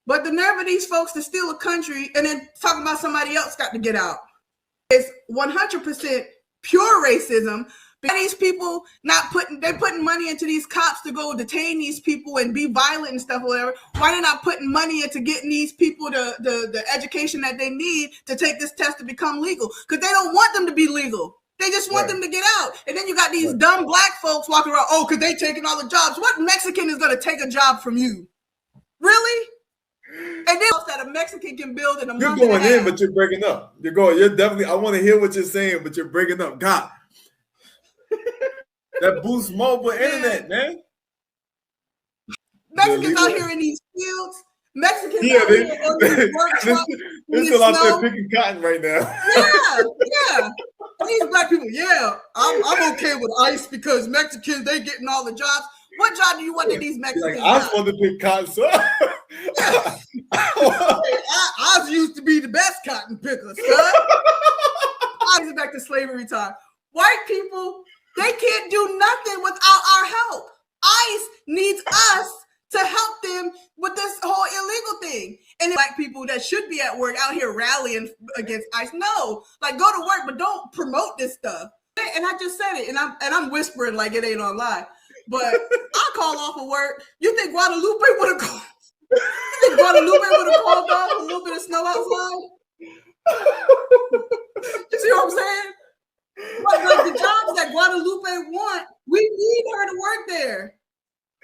But the nerve of these folks to steal a country and then talk about somebody else got to get out. It's 100% pure racism. These people they're putting money into these cops to go detain these people and be violent and stuff or whatever. Why they're not putting money into getting these people the education that they need to take this test to become legal? Because they don't want them to be legal. They just want them to get out. And then you got these dumb black folks walking around, oh, because they taking all the jobs. What Mexican is going to take a job from you? Really? And then that a Mexican can build in a month. You're going in, but you're breaking up. You're definitely, I want to hear what you're saying, but you're breaking up. God. That boosts mobile internet, man. Mexicans out here in these fields. Mexicans out here on these work trucks. They're still out there picking cotton right now. Yeah. These black people, I'm okay with ICE because Mexicans, they getting all the jobs. What job do you want that these Mexicans I just want to pick cotton, sir. I used to be the best cotton picker, sir. I was back to slavery time. White people, they can't do nothing without our help. ICE needs us to help them with this whole illegal thing. And black people that should be at work out here rallying against ICE. No, like go to work, but don't promote this stuff. And I just said it, and I'm whispering like it ain't online. But I call off of work. You think Guadalupe would have called? You think Guadalupe would have called off a little bit of snow outside? You see what I'm saying? Like the jobs that Guadalupe want, we need her to work there.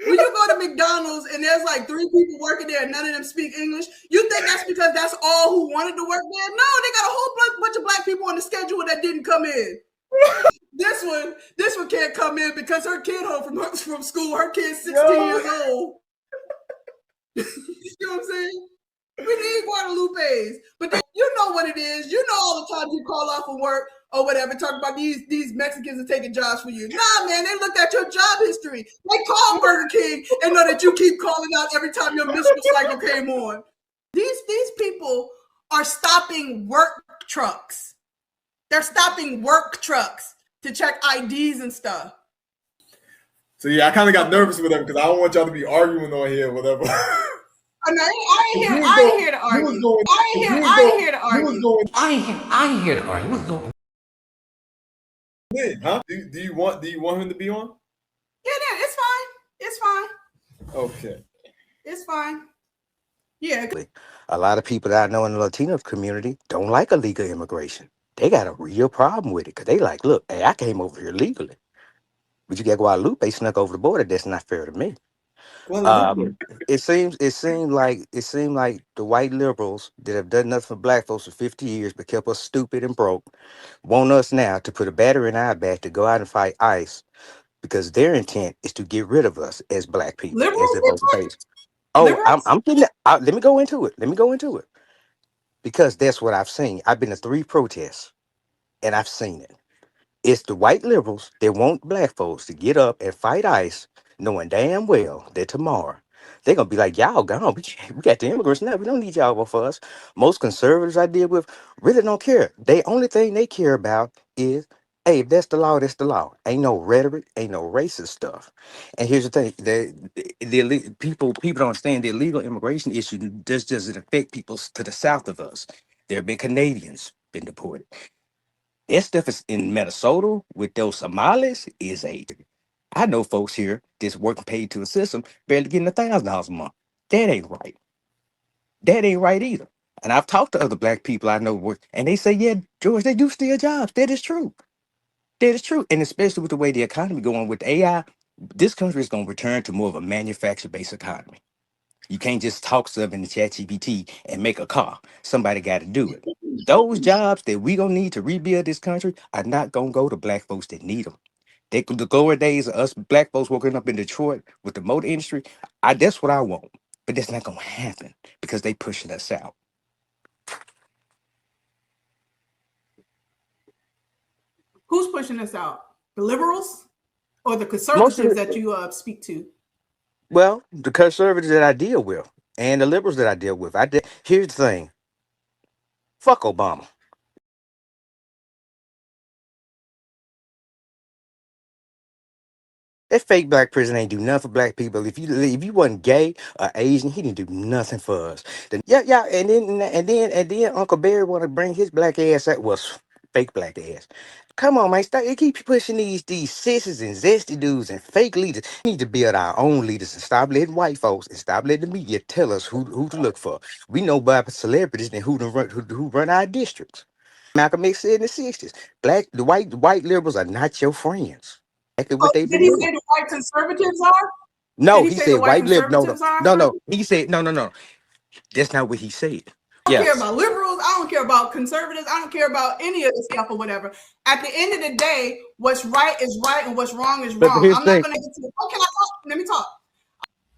When you go to McDonald's and there's like 3 people working there and none of them speak English, you think that's because that's all who wanted to work there? No, they got a whole bunch of black people on the schedule that didn't come in. This one can't come in because her kid home from school. Her kid's 16 years old. You know what I'm saying? We need Guadalupe's, but then, you know what it is. You know all the times you call off of work or whatever, talk about these Mexicans are taking jobs for you. Nah, man, they looked at your job history. They called Burger King and know that you keep calling out every time your menstrual cycle came on. These people are stopping work trucks. They're stopping work trucks to check IDs and stuff. So yeah, I kind of got nervous with them because I don't want y'all to be arguing on here or whatever. I ain't here to argue. I ain't here to argue. I ain't here to argue. What's going on? Huh? Do you want him to be on? Yeah, it's fine. It's fine. Okay. It's fine. Yeah. A lot of people that I know in the Latino community don't like illegal immigration. They got a real problem with it because they like, look, hey, I came over here legally, but you got Guadalupe snuck over the border. That's not fair to me. It seemed like the white liberals that have done nothing for black folks for 50 years but kept us stupid and broke want us now to put a battery in our back to go out and fight ICE because their intent is to get rid of us as black people. Liberals? I'm getting it. Let me go into it because that's what I've seen. I've been to 3 protests and I've seen it. It's the white liberals that want black folks to get up and fight ICE, knowing damn well that tomorrow they're going to be like, y'all gone. We got the immigrants now. We don't need y'all for us. Most conservatives I deal with really don't care. The only thing they care about is, hey, if that's the law, that's the law. Ain't no rhetoric, ain't no racist stuff. And here's the thing. People don't understand the illegal immigration issue doesn't affect people to the south of us. There have been Canadians been deported. That stuff is in Minnesota with those Somalis I know folks here that's working paid to the system barely getting $1,000 a month. That ain't right. That ain't right either. And I've talked to other black people I know work, and they say, yeah, George, they do steal jobs. That is true. That is true. And especially with the way the economy going with AI, this country is going to return to more of a manufacturer-based economy. You can't just talk stuff in the ChatGPT and make a car. Somebody got to do it. Those jobs that we gonna need to rebuild this country are not gonna go to black folks that need them. The glory days of us black folks working up in Detroit with the motor industry, that's what I want. But that's not gonna happen because they pushing us out. Who's pushing us out? The liberals or the conservatives that you speak to? Well, the conservatives that I deal with and the liberals that I deal with. Here's the thing. Fuck Obama. That fake black president ain't do nothing for black people. If you wasn't gay or Asian, he didn't do nothing for us. Yeah, and then Uncle Barry want to bring his black ass at was fake black ass. Come on, man, stop! You keep pushing these sissies and zesty dudes and fake leaders. We need to build our own leaders and stop letting white folks and stop letting the media tell us who to look for. We know about celebrities and who run our districts. Malcolm X said in the '60s, the white liberals are not your friends. Exactly So what they've did been he doing. say the white conservatives are? Did No, he he say the said white white lib. No, no, conservatives are no, friends? no. He said no. That's not what he said. I don't care Yes, about liberals. I don't care about conservatives. I don't care about any of this stuff or whatever. At the end of the day, what's right is right and what's wrong is but wrong. here's I'm the not thing. going to get to. Oh, can I talk? Let me talk.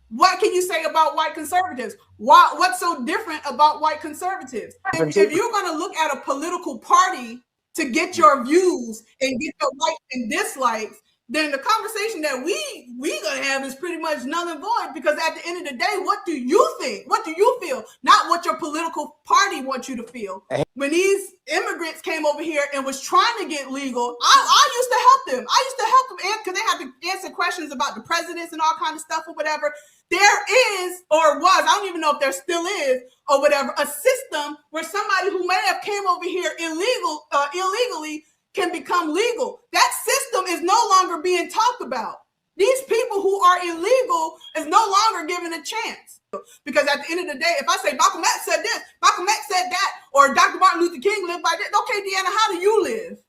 What can you say about white conservatives? What's so different about white conservatives? If you're going to look at a political party to get your views and get your likes and dislikes, then the conversation that we gonna have is pretty much null and void, because at the end of the day, what do you think? What do you feel? Not what your political party wants you to feel. When these immigrants came over here and was trying to get legal, I used to help them. I used to help them because they had to answer questions about the presidents and all kind of stuff or whatever. There is, or was, I don't even know if there still is, or whatever, a system where somebody who may have came over here illegally can become legal. That system is no longer being talked about. These people who are illegal is no longer given a chance. Because at the end of the day, if I say Malcolm X said this, Malcolm X said that, or Dr. Martin Luther King lived by that, okay, Deanna, how do you live?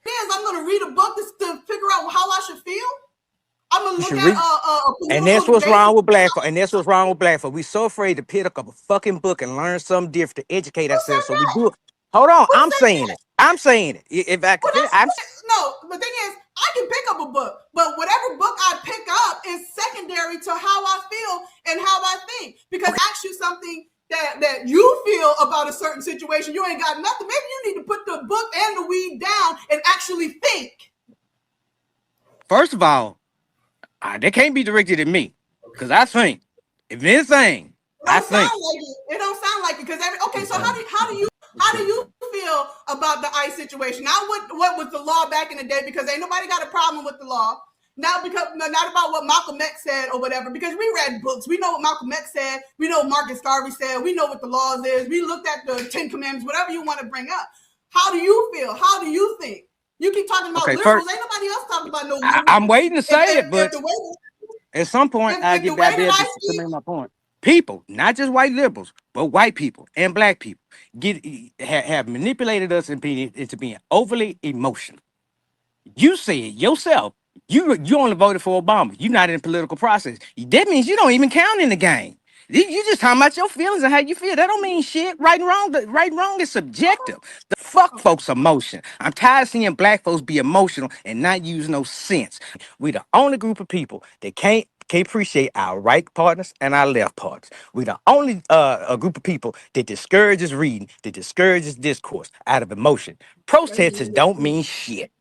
Yes, I'm going to read a book to figure out how I should feel. I'm going to look at and that's what's wrong with black folk. And that's what's wrong with black folk. We so afraid to pick up a fucking book and learn something different to educate ourselves. So we do it. Hold on, I'm saying it. I'm saying it. If I could, no, the thing is, I can pick up a book, but whatever book I pick up is secondary to how I feel and how I think. Because I ask you something that you feel about a certain situation, you ain't got nothing. Maybe you need to put the book and the weed down and actually think. First of all, they can't be directed at me, because I think, if anything, I think. It don't sound like it. Because okay, so how do you feel about the ICE situation? Not what was the law back in the day, because ain't nobody got a problem with the law. Not about what Malcolm X said or whatever, because we read books. We know what Malcolm X said. We know what Marcus Garvey said. We know what the laws is. We looked at the 10 Commandments, whatever you want to bring up. How do you feel? How do you think? You keep talking about liberals. Ain't nobody else talking about no liberals. I'm waiting to say it, but at some point, I'll get back there to make my point. People, not just white liberals, but white people and black people, have manipulated us into being overly emotional. You said yourself, you only voted for Obama. You're not in the political process. That means you don't even count in the game. You just talking about your feelings and how you feel. That don't mean shit. Right and wrong is subjective. The fuck folks emotion. I'm tired of seeing black folks be emotional and not use no sense. We the only group of people that can't appreciate our right partners and our left partners. We the only a group of people that discourages reading, that discourages discourse out of emotion. Protesters don't mean shit.